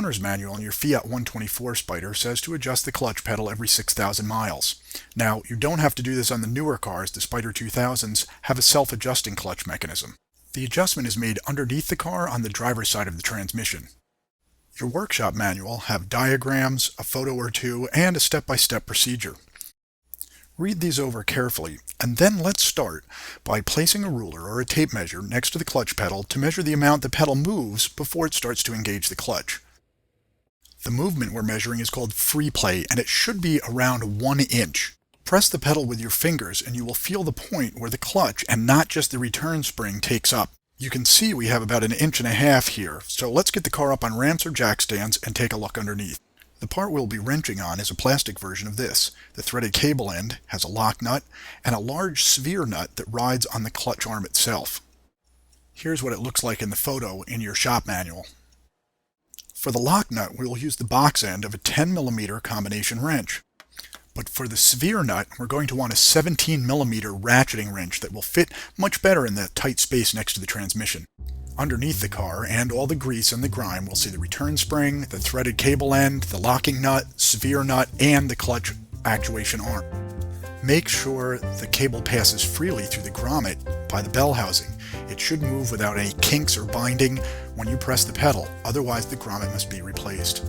owner's manual on your Fiat 124 Spider says to adjust the clutch pedal every 6,000 miles. Now, you don't have to do this on the newer cars. The Spider 2000s have a self-adjusting clutch mechanism. The adjustment is made underneath the car on the driver's side of the transmission. Your workshop manual have diagrams, a photo or two, and a step-by-step procedure. Read these over carefully, and then let's start by placing a ruler or a tape measure next to the clutch pedal to measure the amount the pedal moves before it starts to engage the clutch. The movement we're measuring is called free play, and it should be around 1 inch. Press the pedal with your fingers and you will feel the point where the clutch and not just the return spring takes up. You can see we have about 1.5 inches here, so let's get the car up on ramps or jack stands and take a look underneath. The part we'll be wrenching on is a plastic version of this. The threaded cable end has a lock nut and a large sphere nut that rides on the clutch arm itself. Here's what it looks like in the photo in your shop manual. For the lock nut, we will use the box end of a 10mm combination wrench. But for the sphere nut, we're going to want a 17mm ratcheting wrench that will fit much better in the tight space next to the transmission. Underneath the car and all the grease and the grime, we'll see the return spring, the threaded cable end, the locking nut, sphere nut, and the clutch actuation arm. Make sure the cable passes freely through the grommet by the bell housing. It should move without any kinks or binding when you press the pedal, otherwise the grommet must be replaced.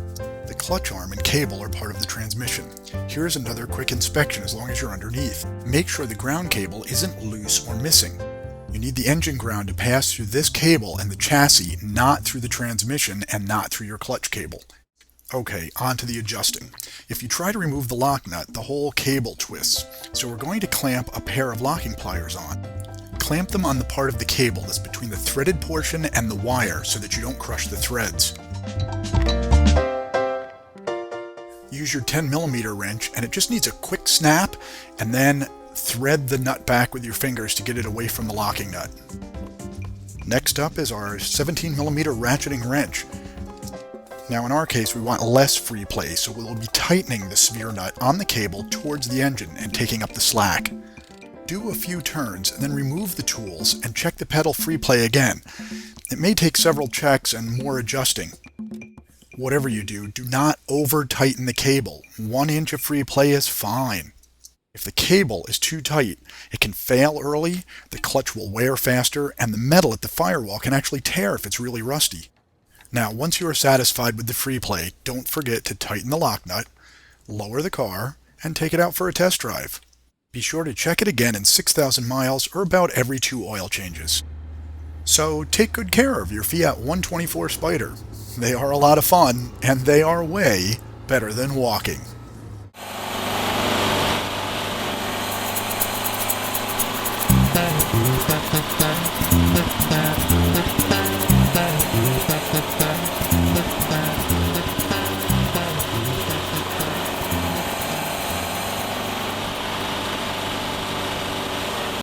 The clutch arm and cable are part of the transmission. Here's another quick inspection as long as you're underneath. Make sure the ground cable isn't loose or missing. You need the engine ground to pass through this cable and the chassis, not through the transmission and not through your clutch cable. Okay, on to the adjusting. If you try to remove the lock nut, the whole cable twists. So we're going to clamp a pair of locking pliers on. Clamp them on the part of the cable that's between the threaded portion and the wire so that you don't crush the threads. Use your 10mm wrench and it just needs a quick snap, and then thread the nut back with your fingers to get it away from the locking nut. Next up is our 17mm ratcheting wrench. Now in our case we want less free play, so we'll be tightening the sphere nut on the cable towards the engine and taking up the slack. Do a few turns and then remove the tools and check the pedal free play again. It may take several checks and more adjusting. Whatever you do, do not over tighten the cable. 1 inch of free play is fine. If the cable is too tight, it can fail early, the clutch will wear faster, and the metal at the firewall can actually tear if it's really rusty. Now, once you are satisfied with the free play, don't forget to tighten the lock nut, lower the car, and take it out for a test drive. Be sure to check it again in 6,000 miles or about every 2 oil changes. So take good care of your Fiat 124 Spider. They are a lot of fun, and they are way better than walking.